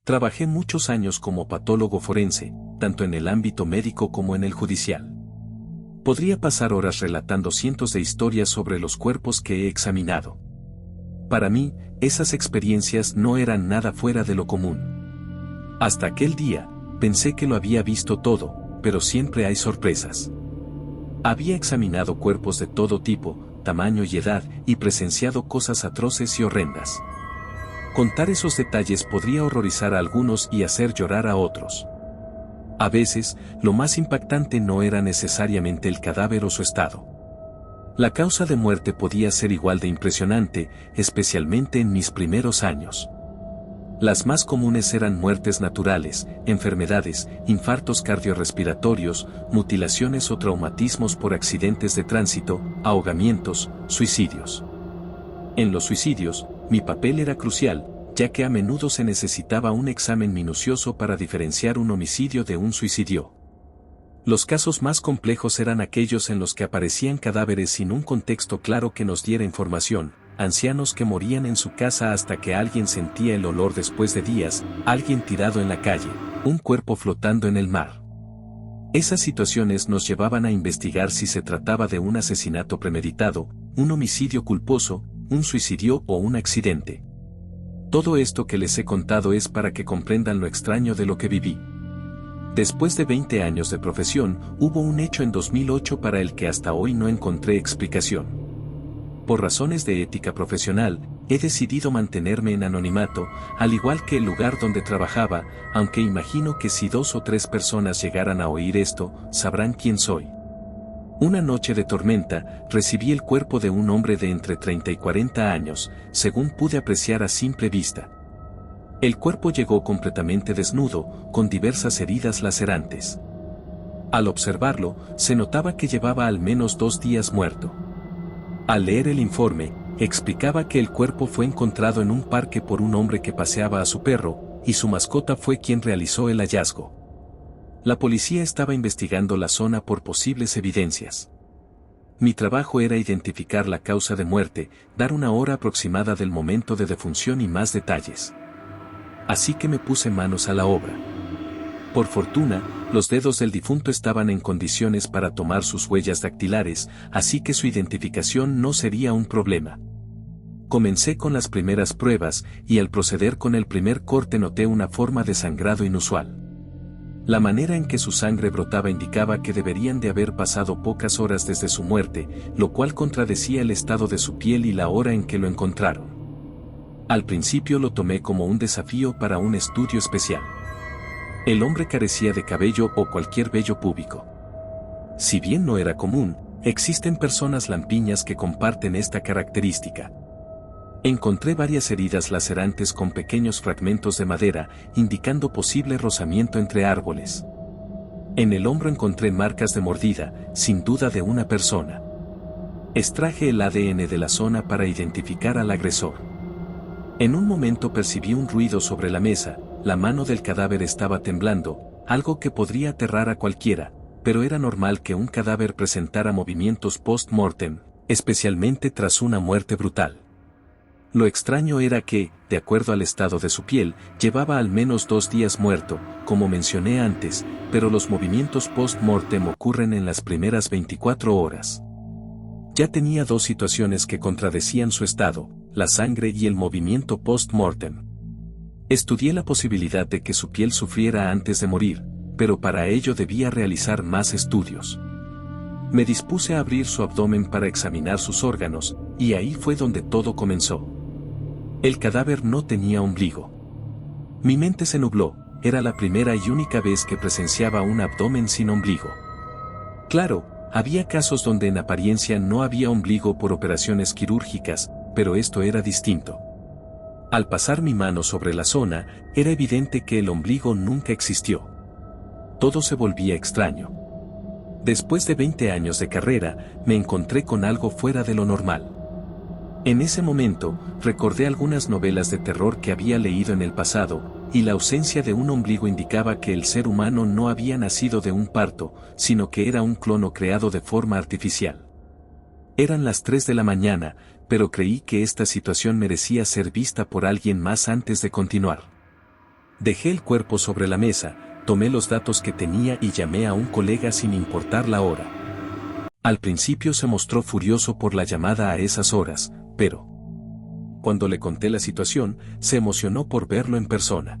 Trabajé muchos años como patólogo forense, tanto en el ámbito médico como en el judicial. Podría pasar horas relatando cientos de historias sobre los cuerpos que he examinado. Para mí, esas experiencias no eran nada fuera de lo común. Hasta aquel día, pensé que lo había visto todo, pero siempre hay sorpresas. Había examinado cuerpos de todo tipo, tamaño y edad, y presenciado cosas atroces y horrendas. Contar esos detalles podría horrorizar a algunos y hacer llorar a otros. A veces, lo más impactante no era necesariamente el cadáver o su estado. La causa de muerte podía ser igual de impresionante, especialmente en mis primeros años. Las más comunes eran muertes naturales, enfermedades, infartos cardiorrespiratorios, mutilaciones o traumatismos por accidentes de tránsito, ahogamientos, suicidios. En los suicidios, mi papel era crucial, ya que a menudo se necesitaba un examen minucioso para diferenciar un homicidio de un suicidio. Los casos más complejos eran aquellos en los que aparecían cadáveres sin un contexto claro que nos diera información, ancianos que morían en su casa hasta que alguien sentía el olor después de días, alguien tirado en la calle, un cuerpo flotando en el mar. Esas situaciones nos llevaban a investigar si se trataba de un asesinato premeditado, un homicidio culposo, un suicidio o un accidente. Todo esto que les he contado es para que comprendan lo extraño de lo que viví. Después de 20 años de profesión, hubo un hecho en 2008 para el que hasta hoy no encontré explicación. Por razones de ética profesional, he decidido mantenerme en anonimato, al igual que el lugar donde trabajaba, aunque imagino que si 2 o 3 personas llegaran a oír esto, sabrán quién soy. Una noche de tormenta, recibí el cuerpo de un hombre de entre 30 y 40 años, según pude apreciar a simple vista. El cuerpo llegó completamente desnudo, con diversas heridas lacerantes. Al observarlo, se notaba que llevaba al menos 2 días muerto. Al leer el informe, explicaba que el cuerpo fue encontrado en un parque por un hombre que paseaba a su perro, y su mascota fue quien realizó el hallazgo. La policía estaba investigando la zona por posibles evidencias. Mi trabajo era identificar la causa de muerte, dar una hora aproximada del momento de defunción y más detalles. Así que me puse manos a la obra. Por fortuna, los dedos del difunto estaban en condiciones para tomar sus huellas dactilares, así que su identificación no sería un problema. Comencé con las primeras pruebas, y al proceder con el primer corte noté una forma de sangrado inusual. La manera en que su sangre brotaba indicaba que deberían de haber pasado pocas horas desde su muerte, lo cual contradecía el estado de su piel y la hora en que lo encontraron. Al principio lo tomé como un desafío para un estudio especial. El hombre carecía de cabello o cualquier vello púbico. Si bien no era común, existen personas lampiñas que comparten esta característica. Encontré varias heridas lacerantes con pequeños fragmentos de madera, indicando posible rozamiento entre árboles. En el hombro encontré marcas de mordida, sin duda de una persona. Extraje el ADN de la zona para identificar al agresor. En un momento percibí un ruido sobre la mesa, la mano del cadáver estaba temblando, algo que podría aterrar a cualquiera, pero era normal que un cadáver presentara movimientos post-mortem, especialmente tras una muerte brutal. Lo extraño era que, de acuerdo al estado de su piel, llevaba al menos 2 días muerto, como mencioné antes, pero los movimientos post-mortem ocurren en las primeras 24 horas. Ya tenía 2 situaciones que contradecían su estado, la sangre y el movimiento post-mortem. Estudié la posibilidad de que su piel sufriera antes de morir, pero para ello debía realizar más estudios. Me dispuse a abrir su abdomen para examinar sus órganos, y ahí fue donde todo comenzó. El cadáver no tenía ombligo. Mi mente se nubló, era la primera y única vez que presenciaba un abdomen sin ombligo. Claro, había casos donde en apariencia no había ombligo por operaciones quirúrgicas, pero esto era distinto. Al pasar mi mano sobre la zona, era evidente que el ombligo nunca existió. Todo se volvía extraño. Después de 20 años de carrera, me encontré con algo fuera de lo normal. En ese momento, recordé algunas novelas de terror que había leído en el pasado, y la ausencia de un ombligo indicaba que el ser humano no había nacido de un parto, sino que era un clono creado de forma artificial. Eran las 3 de la mañana, pero creí que esta situación merecía ser vista por alguien más antes de continuar. Dejé el cuerpo sobre la mesa, tomé los datos que tenía y llamé a un colega sin importar la hora. Al principio se mostró furioso por la llamada a esas horas, pero cuando le conté la situación, se emocionó por verlo en persona.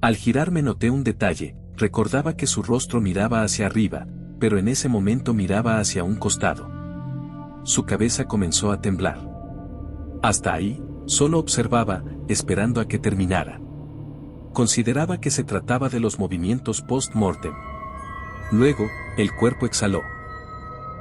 Al girarme noté un detalle, recordaba que su rostro miraba hacia arriba, pero en ese momento miraba hacia un costado. Su cabeza comenzó a temblar. Hasta ahí, solo observaba, esperando a que terminara. Consideraba que se trataba de los movimientos post-mortem. Luego, el cuerpo exhaló.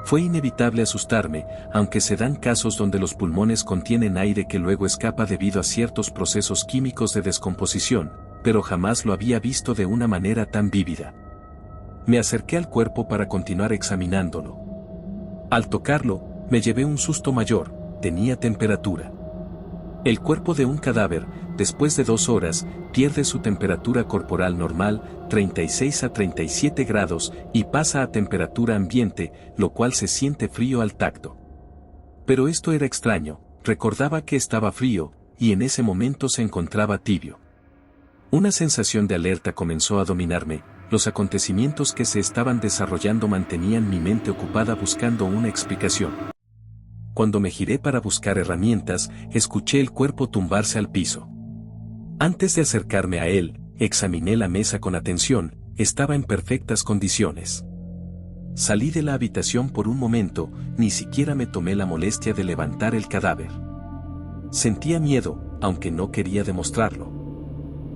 Fue inevitable asustarme, aunque se dan casos donde los pulmones contienen aire que luego escapa debido a ciertos procesos químicos de descomposición, pero jamás lo había visto de una manera tan vívida. Me acerqué al cuerpo para continuar examinándolo. Al tocarlo, me llevé un susto mayor, tenía temperatura. El cuerpo de un cadáver, después de 2 horas, pierde su temperatura corporal normal, 36 a 37 grados, y pasa a temperatura ambiente, lo cual se siente frío al tacto. Pero esto era extraño, recordaba que estaba frío, y en ese momento se encontraba tibio. Una sensación de alerta comenzó a dominarme, los acontecimientos que se estaban desarrollando mantenían mi mente ocupada buscando una explicación. Cuando me giré para buscar herramientas, escuché el cuerpo tumbarse al piso. Antes de acercarme a él, examiné la mesa con atención, estaba en perfectas condiciones. Salí de la habitación por un momento, ni siquiera me tomé la molestia de levantar el cadáver. Sentía miedo, aunque no quería demostrarlo.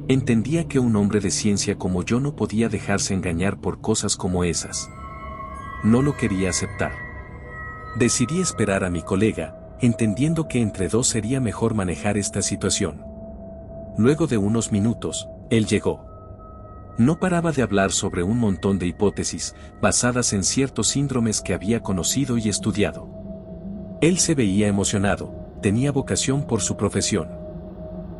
Entendía que un hombre de ciencia como yo no podía dejarse engañar por cosas como esas. No lo quería aceptar. Decidí esperar a mi colega, entendiendo que entre dos sería mejor manejar esta situación. Luego de unos minutos, él llegó. No paraba de hablar sobre un montón de hipótesis, basadas en ciertos síndromes que había conocido y estudiado. Él se veía emocionado, tenía vocación por su profesión.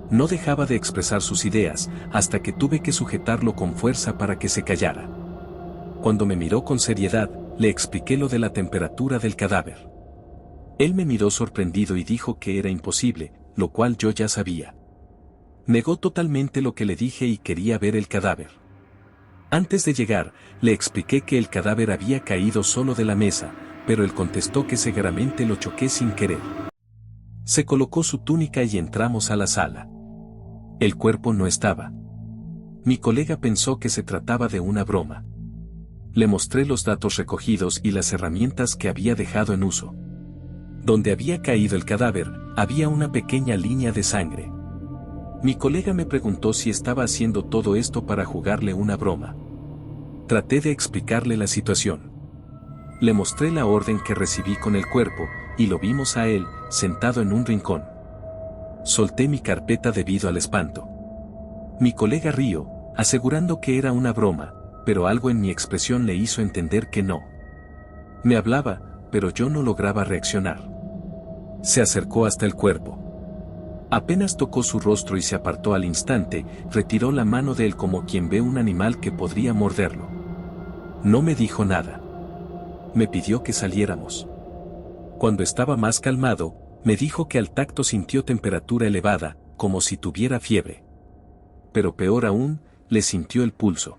No dejaba de expresar sus ideas, hasta que tuve que sujetarlo con fuerza para que se callara. Cuando me miró con seriedad, le expliqué lo de la temperatura del cadáver. Él me miró sorprendido y dijo que era imposible, lo cual yo ya sabía. Negó totalmente lo que le dije y quería ver el cadáver. Antes de llegar, le expliqué que el cadáver había caído solo de la mesa, pero él contestó que seguramente lo choqué sin querer. Se colocó su túnica y entramos a la sala. El cuerpo no estaba. Mi colega pensó que se trataba de una broma. Le mostré los datos recogidos y las herramientas que había dejado en uso. Donde había caído el cadáver, había una pequeña línea de sangre. Mi colega me preguntó si estaba haciendo todo esto para jugarle una broma. Traté de explicarle la situación. Le mostré la orden que recibí con el cuerpo, y lo vimos a él, sentado en un rincón. Solté mi carpeta debido al espanto. Mi colega rió, asegurando que era una broma, pero algo en mi expresión le hizo entender que no. Me hablaba, pero yo no lograba reaccionar. Se acercó hasta el cuerpo. Apenas tocó su rostro y se apartó al instante, retiró la mano de él como quien ve un animal que podría morderlo. No me dijo nada. Me pidió que saliéramos. Cuando estaba más calmado, me dijo que al tacto sintió temperatura elevada, como si tuviera fiebre. Pero peor aún, le sintió el pulso.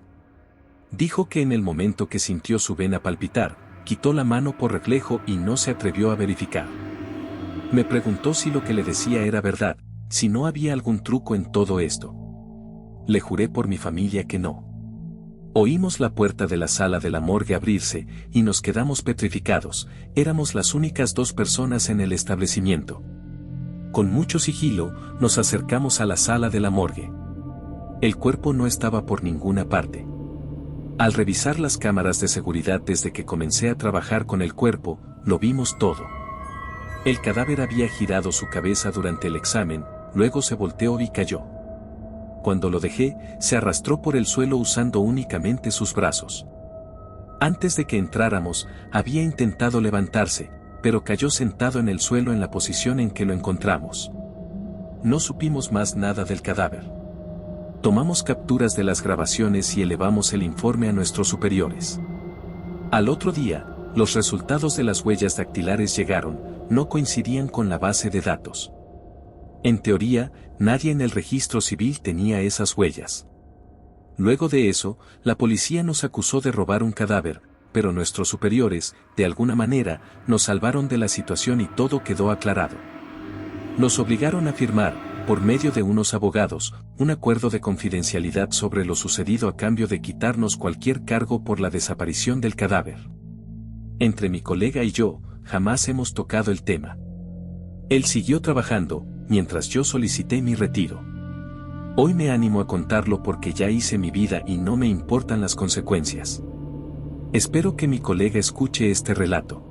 Dijo que en el momento que sintió su vena palpitar, quitó la mano por reflejo y no se atrevió a verificar. Me preguntó si lo que le decía era verdad, si no había algún truco en todo esto. Le juré por mi familia que no. Oímos la puerta de la sala de la morgue abrirse, y nos quedamos petrificados, éramos las únicas 2 personas en el establecimiento. Con mucho sigilo, nos acercamos a la sala de la morgue. El cuerpo no estaba por ninguna parte. Al revisar las cámaras de seguridad desde que comencé a trabajar con el cuerpo, lo vimos todo. El cadáver había girado su cabeza durante el examen, luego se volteó y cayó. Cuando lo dejé, se arrastró por el suelo usando únicamente sus brazos. Antes de que entráramos, había intentado levantarse, pero cayó sentado en el suelo en la posición en que lo encontramos. No supimos más nada del cadáver. Tomamos capturas de las grabaciones y elevamos el informe a nuestros superiores. Al otro día, los resultados de las huellas dactilares llegaron, no coincidían con la base de datos. En teoría, nadie en el registro civil tenía esas huellas. Luego de eso, la policía nos acusó de robar un cadáver, pero nuestros superiores, de alguna manera, nos salvaron de la situación y todo quedó aclarado. Nos obligaron a firmar, por medio de unos abogados, un acuerdo de confidencialidad sobre lo sucedido a cambio de quitarnos cualquier cargo por la desaparición del cadáver. Entre mi colega y yo, jamás hemos tocado el tema. Él siguió trabajando, mientras yo solicité mi retiro. Hoy me animo a contarlo porque ya hice mi vida y no me importan las consecuencias. Espero que mi colega escuche este relato.